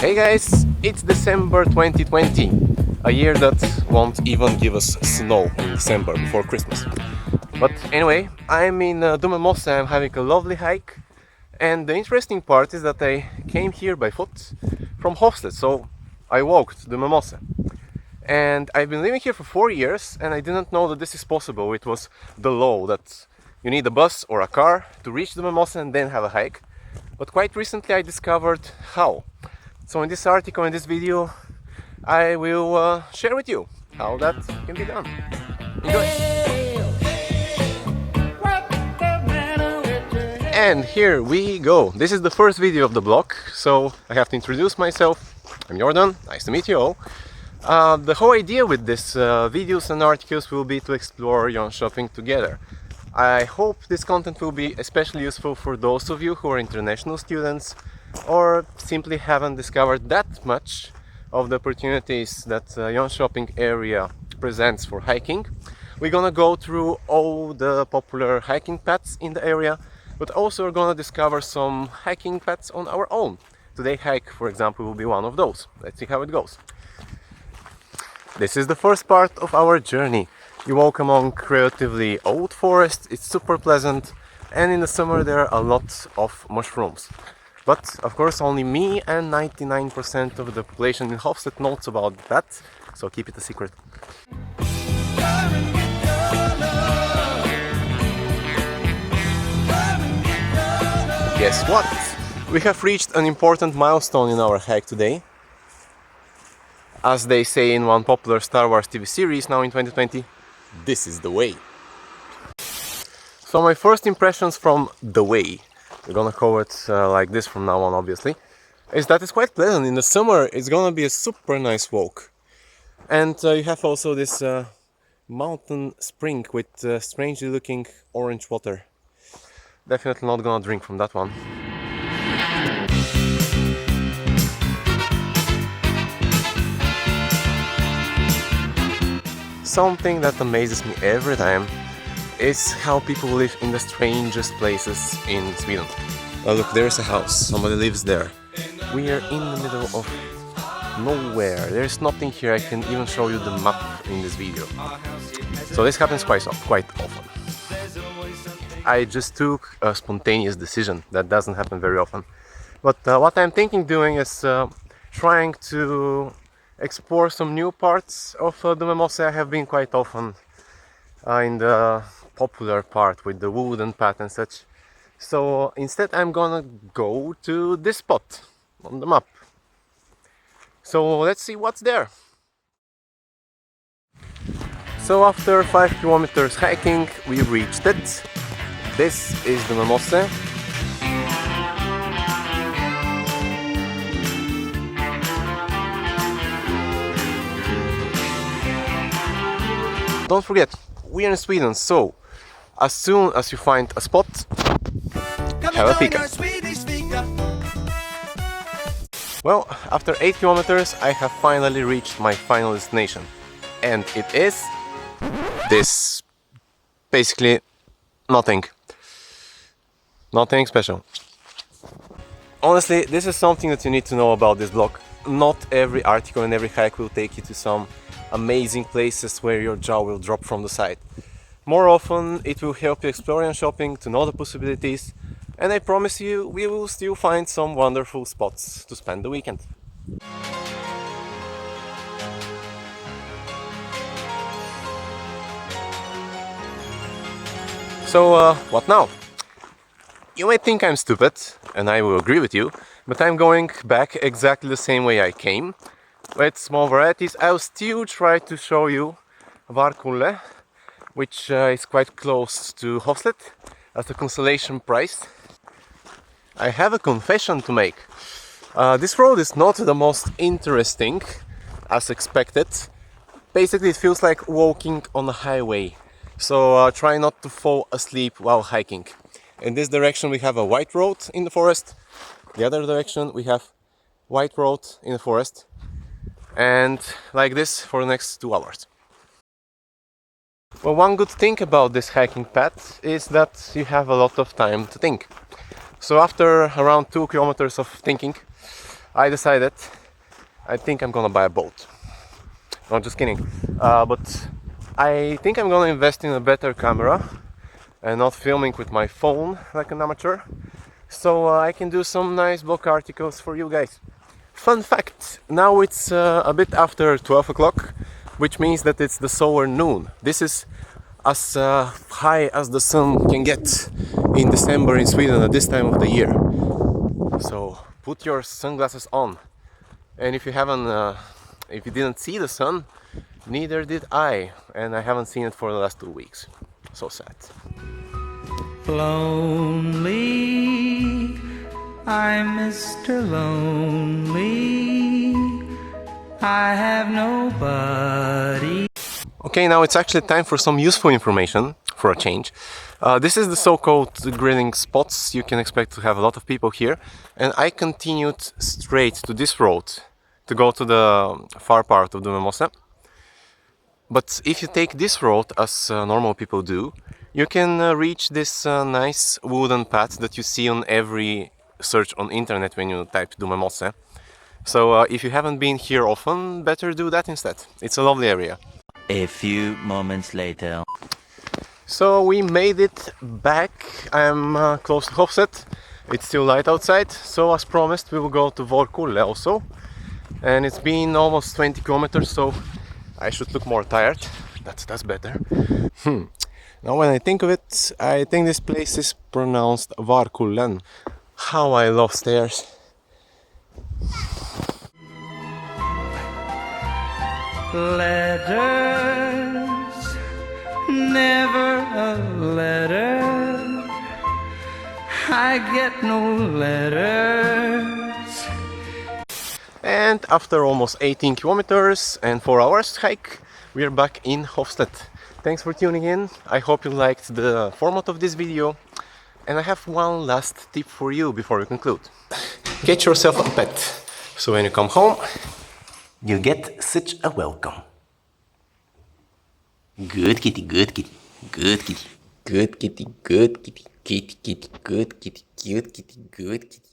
Hey guys, it's December 2020, a year that won't even give us snow in December before Christmas. But anyway, I'm in Dumamosse, I'm having a lovely hike, and the interesting part is that I came here by foot from Hofstedt, so I walked Dumamosse. And I've been living here for 4 years, and I didn't know that this is possible. It was the law that you need a bus or a car to reach Dumamosse and then have a hike. But quite recently I discovered how. So in this article, in this video, I will share with you how that can be done. Enjoy! And here we go. This is the first video of the blog, so I have to introduce myself. I'm Jordan, nice to meet you all. The whole idea with these videos and articles will be to explore Jönköping together. I hope this content will be especially useful for those of you who are international students or simply haven't discovered that much of the opportunities that Jönköping area presents for hiking. We're gonna go through all the popular hiking paths in the area, but also we're gonna discover some hiking paths on our own. Today hike, for example, will be one of those. Let's see how it goes. This is the first part of our journey. You walk among relatively old forests, it's super pleasant, and in the summer there are a lot of mushrooms. But of course only me and 99% of the population in Hofstedt knows about that, so keep it a secret. Guess what? We have reached an important milestone in our hike today. As they say in one popular Star Wars TV series now in 2020, this is the way. So my first impressions from the way, we're gonna call it like this from now on obviously, is that it's quite pleasant. In the summer it's gonna be a super nice walk. And you have also this mountain spring with strangely looking orange water. Definitely not gonna drink from that one. Something that amazes me every time is how people live in the strangest places in Sweden. Look, there's a house, somebody lives there. We are in the middle of nowhere, there's nothing here. I can even show you the map in this video. So this happens quite often. I just took a spontaneous decision, that doesn't happen very often. But what I'm thinking doing is trying to explore some new parts of Dumamosse. I have been quite often in the popular part with the wooden path and such. So instead I'm gonna go to this spot on the map. So let's see what's there. So after 5 kilometers hiking we reached it. This is Dumamosse. Don't forget, we are in Sweden, so as soon as you find a spot, have a fika. Well, after 8 kilometers I have finally reached my final destination. And it is this. Basically nothing. Nothing special. Honestly, this is something that you need to know about this blog. Not every article and every hike will take you to some amazing places where your jaw will drop from the side. More often it will help you explore Jönköping, to know the possibilities, and I promise you we will still find some wonderful spots to spend the weekend. So what now? You might think I'm stupid, and I will agree with you, but I'm going back exactly the same way I came. With small varieties. I'll still try to show you Varkulle, which is quite close to Hofstedt, as a consolation prize. I have a confession to make. This road is not the most interesting, as expected. Basically it feels like walking on a highway, so try not to fall asleep while hiking. In this direction we have a white road in the forest, the other direction we have white road in the forest, and like this for the next 2 hours. Well, one good thing about this hiking path is that you have a lot of time to think. So after around 2 kilometers of thinking, I decided I think I'm gonna buy a boat. No, just kidding. But I think I'm gonna invest in a better camera and not filming with my phone like an amateur, so I can do some nice blog articles for you guys. Fun fact, now it's a bit after 12 o'clock, which means that it's the solar noon. This is as high as the sun can get in December in Sweden at this time of the year. So put your sunglasses on. And if you didn't see the sun, neither did I, and I haven't seen it for the last 2 weeks. So sad. Lonely, I'm Mr. Lonely, I have nobody. Okay, now it's actually time for some useful information for a change. This is the so-called grilling spots. You can expect to have a lot of people here. And I continued straight to this road to go to the far part of Dumemosse. But if you take this road, as normal people do, you can reach this nice wooden path that you see on every search on internet when you type Dumemosse. So if you haven't been here often, better do that instead. It's a lovely area. A few moments later. So we made it back. I'm close to Hofset. It's still light outside, so as promised we will go to Vorkulle also. And it's been almost 20 kilometers, so I should look more tired. That's better. Now when I think of it, I think this place is pronounced Varkullen. How I love stairs. Letters, never a letter. I get no letters. And after almost 18 kilometers and 4 hours hike, we are back in Hofstedt. Thanks for tuning in. I hope you liked the format of this video. And I have one last tip for you before we conclude. Get yourself a pet, so when you come home, you'll get such a welcome. Good kitty, good kitty, good kitty, good kitty, good kitty, kitty, kitty, good kitty, cute kitty, good kitty.